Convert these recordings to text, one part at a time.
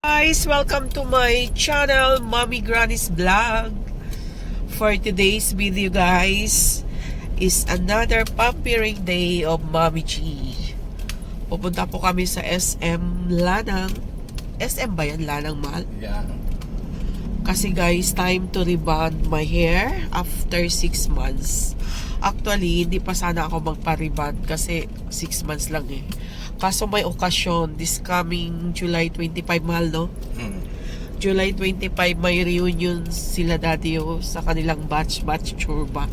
Guys, welcome to my channel, Mommy Granny's Vlog. For today's video guys, is another pampering day of Mommy G. Pupunta po kami sa SM Lanang. SM ba yan? Lanang Mahal? Yeah. Kasi guys, time to rebond my hair after 6 months. Actually, hindi pa sana ako magpa-rebond kasi 6 months lang eh. Kaso may okasyon, this coming July 25, mahal, no? July 25, may reunion sila dati sa kanilang batch churba.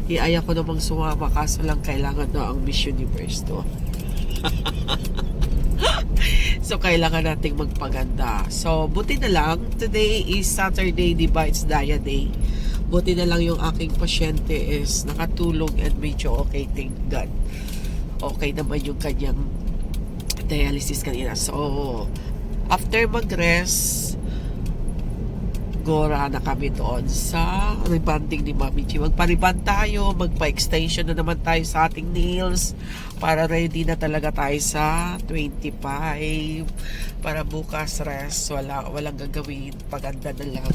Iaya ko namang sumama, kaso lang kailangan na ang Miss Universe to. So, kailangan nating magpaganda. So, buti na lang, today is Saturday, diba? It's Daya Day. Buti na lang yung aking pasyente is nakatulog and medyo okay, thank God. Okay naman yung kanyang dialysis kanina. So, after mag-rest, gora na kami doon sa rebanding ni Mami G. Magpa-reband tayo, magpa-extension na naman tayo sa ating nails para ready na talaga tayo sa 25. Para bukas rest, walang gagawin, paganda na lang.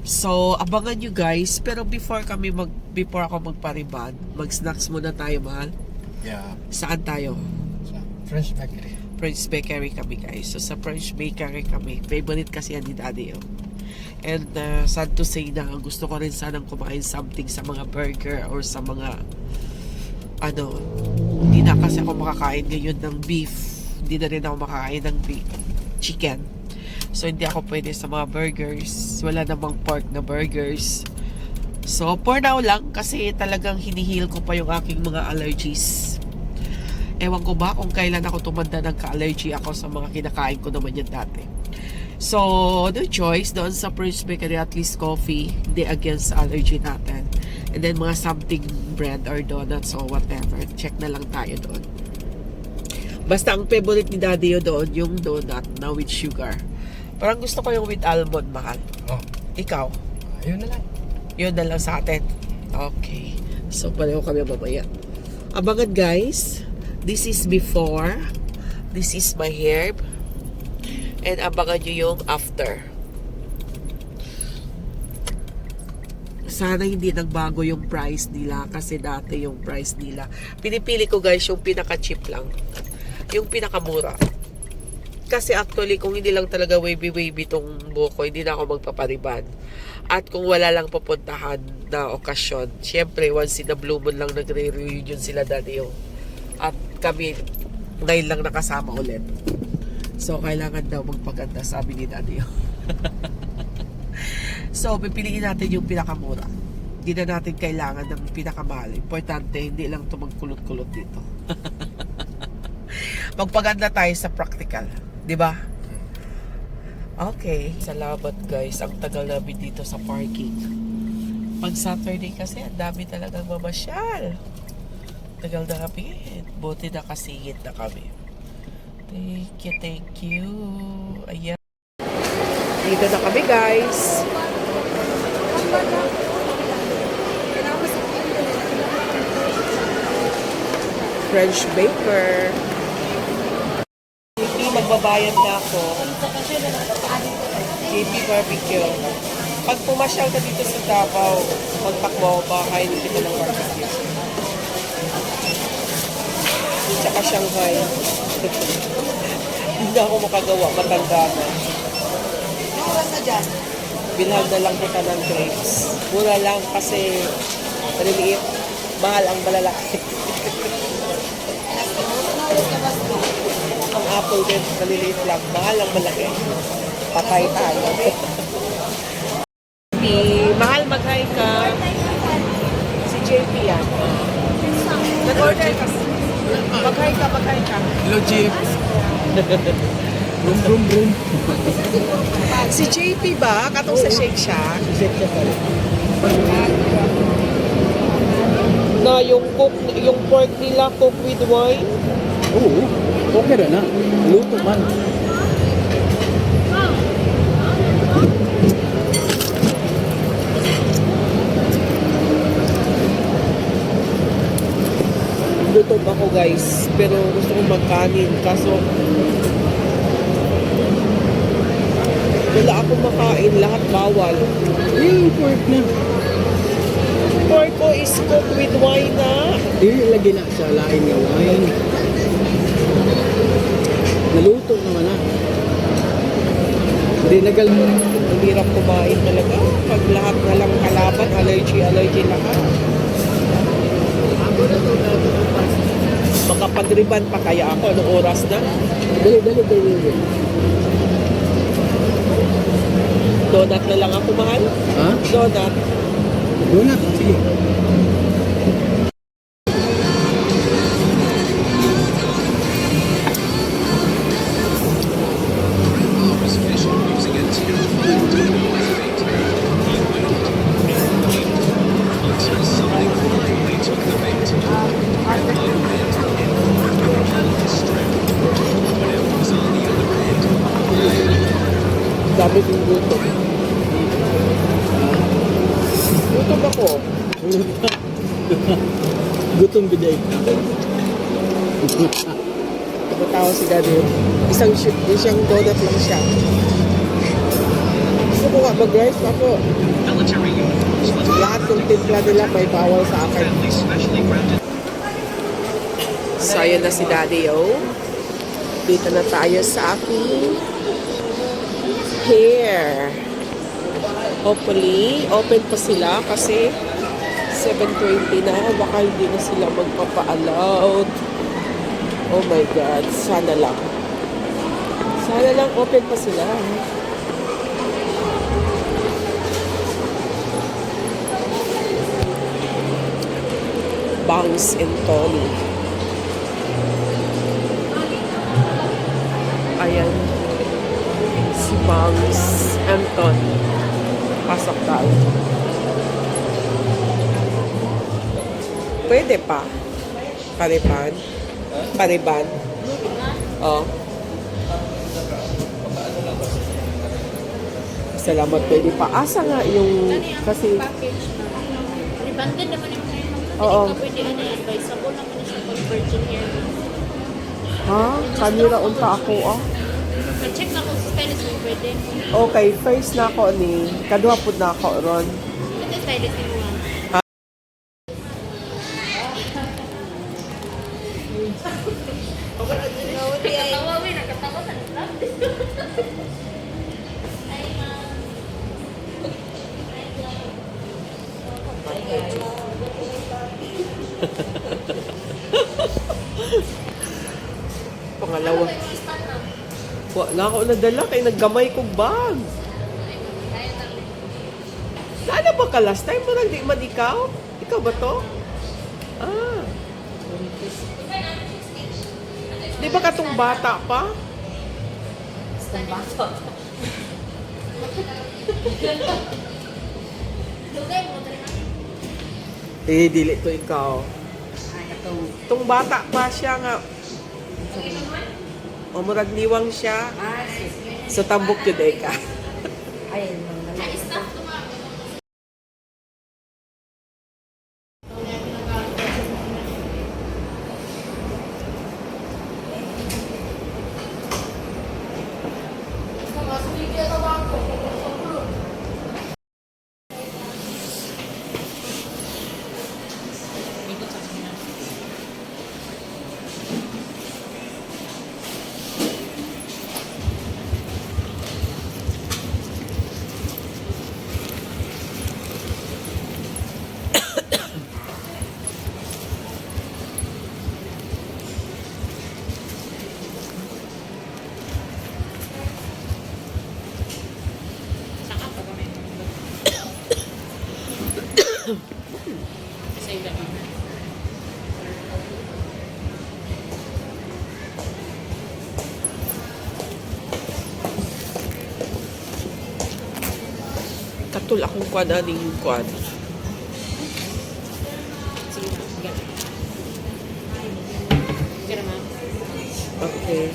So, abangan nyo guys. Pero before ako magpa-reband, mag-snacks muna tayo, mahal. Yeah. Saan tayo? Sa French Bakery. French Bakery kami guys. So sa French Bakery kami, favorite kasi yan ni Daddy And sad to say na gusto ko rin sanang kumain something sa mga burger or sa mga hindi na kasi ako makakain ngayon ng beef. Hindi na rin ako makakain ng chicken. So hindi ako pwede sa mga burgers. Wala namang pork na burgers. So for now lang kasi talagang hinihil ko pa yung aking mga allergies. Ewan ko ba kung kailan ako tumanda nagka-allergy ako sa mga kinakain ko naman yan dati. So, no choice. Doon sa French Bakery, at least coffee, hindi against allergy natin. And then mga something bread or donuts or whatever. Check na lang tayo doon. Basta ang favorite ni Daddy doon, yung donut na with sugar. Parang gusto ko yung with almond, mahal. Oh. Ikaw? Ayun na lang. Yun na lang sa atin. Okay. So, pareho kami mamaya. Abangan guys. This is before. This is my hair. And abangan nyo yung after. Sana hindi nagbago yung price nila. Kasi dati yung price nila. Pinipili ko guys yung pinaka-cheap lang. Yung pinaka-mura. Kasi actually kung hindi lang talaga wavy tong buko, hindi na ako magpapariban. At kung wala lang pupuntahan na okasyon, syempre once in a blue moon lang nagre-reunion sila dati yung. At kami ngayon lang nakasama ulit. So kailangan daw magpaganda, sabi ni Daddy. So pipiliin natin yung pinakamura. Hindi na natin kailangan ng pinakamahal. Importante hindi lang ito magkulot-kulot dito. Magpaganda tayo sa practical, di ba? Okay. Salamat guys. Ang tagal namin dito sa parking. Pag Saturday kasi ang dami talagang mamasyal. Tagal na kami. Buti nakasingit na kami. Thank you. Ayan. Dito na kami guys. French Baker. JP, magbabayad na ako. JP Barbecue. Pag pumasyal ka dito sa Davao, magtakbo ba kain dito ng barbecue. Tsaka Shanghai. Hindi ako makagawa, matanda na. Mura na dyan. Bilhan na lang kita ng grapes. Mura lang kasi maliliit. Mahal ang malalaki. Ang apple din, maliliit lang. Mahal ang malaki. Patay tayo. Mahal, mag-hi ka. Si JP yan. Nag-order ka. Mag-hi ka. Hello, Jeep. Brum. Si JP ba? Katong sa Shake Shack? Shake Shack pala. Na yung pork nila cook with wine? Oo. Okay rin na. Luto man. Gutom ako guys, pero gusto kong magkanin. Kaso Wala akong makain, lahat bawal. Yung pork na. Pork ko is cooked with wine na. Lagi na sa lain nga wine. Naluto naman na. Hindi nagal mo. Ang hirap kumain talaga. Pag lahat na lang kalaban, allergy lahat. Makapag-riban pa kaya ako anong oras na. Dali. Donut na lang ako, mahal. Ha? Donut. Donut. Sige. Dami kong gutom. Gutom ako. Gutom biday. Tumatawa si Daddy. Isang donut lang siya. Gusto ko nga mag-rice ako. Lahat ng timpla nila may bawal sa akin. So, ayan na si Daddy, oh. Dito na tayo sa aking hair. Hopefully, open pa sila kasi 7:20 na. Baka hindi na sila magpapa-allowed. Oh my God. Sana lang. Sana lang open pa sila. Bangs and Tony. Ayan. Si Bangs and Tony. Pasok tayo. Pwede pa. Pariban. Pariban. Oh. Salamat, pwede pa. Asa nga yung kasi Package na. Rebanded naman yung hair mo. Oo. Hindi ka pwede advisable naman siya pag virgin hair mo. ha? Kanira unta ako ah. Check na kung stylist mo pwede. Okay, first na ako ni kaduha pud na ako ron. Ito stylist mo nga. Nakatawa, nakatawa sa lang. Ay, ma'am. Pangalawa. Wala ako nadala kay naggamay kong bag. Ano ba ka last time mo lang di man ikaw? Ikaw ba to? Ah. Di ba katong bata pa? Lugay mo, dali na. Eh, dili to ikaw. Itong bata pa siya nga. O murag niwang siya. So tambok yun eh ka. Na-stop to nga. Saka pa kami. Save that one. Katul akong kwan aning kwan. Sige na, sige. Sige na, ma'am. Okay.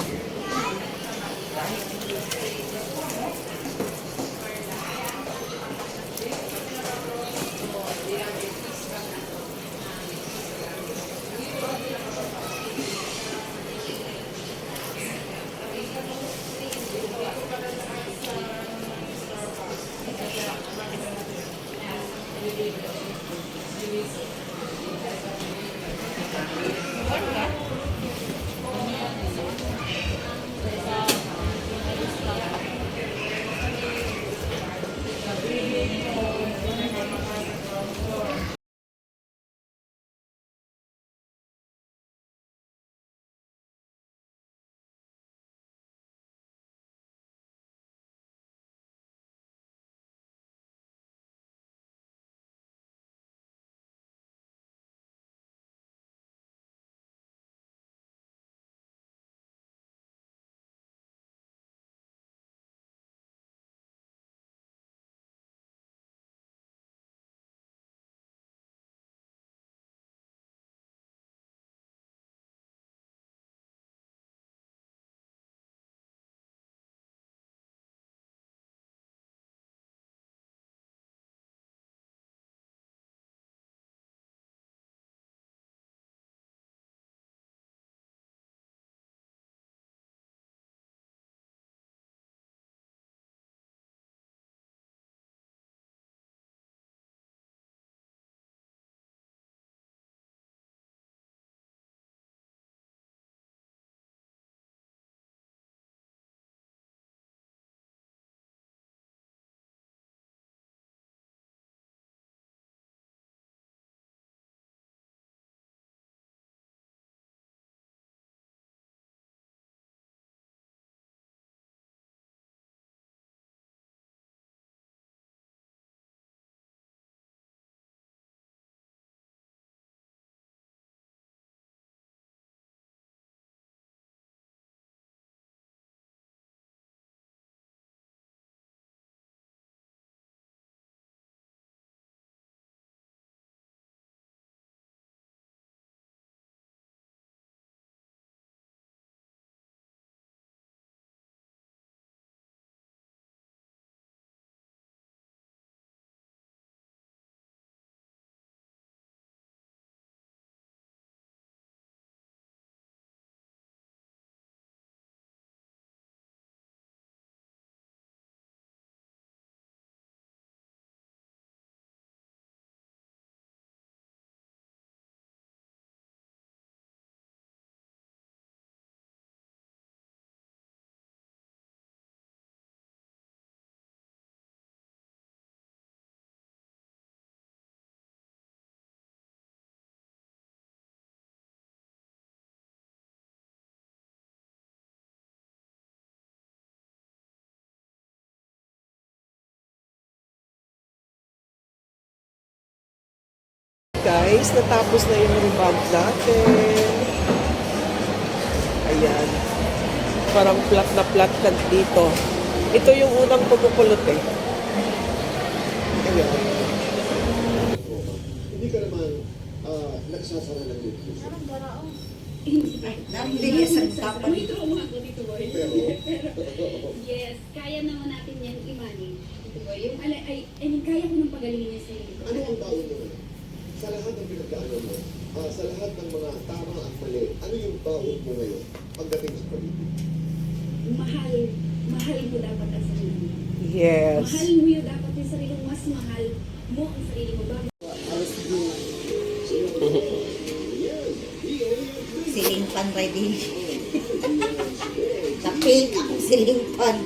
Guys, natapos na yung reband natin. Ayan. Parang flat na flat ka dito. Ito yung unang pagkukulot eh. Ayan. Hindi ka naman nagsasara ng lips. Nabilis ang tapan. Yes, kaya naman natin yan i-manage. Yung, kaya ko nang pagalingin yung sarili ko. Ano ang baon mo? Sa lahat ng pinagdaanan mo, sa lahat ng mga tama at mali, ano yung baon mo ngayon pagdating sa paligid? Mahal mo dapat ang sarili mo. Yes. Mahal mo yung dapat yung sarili mo. Mas mahal mo ang sarili mo. Bago Siling pan ready. Sa pink ako siling pan.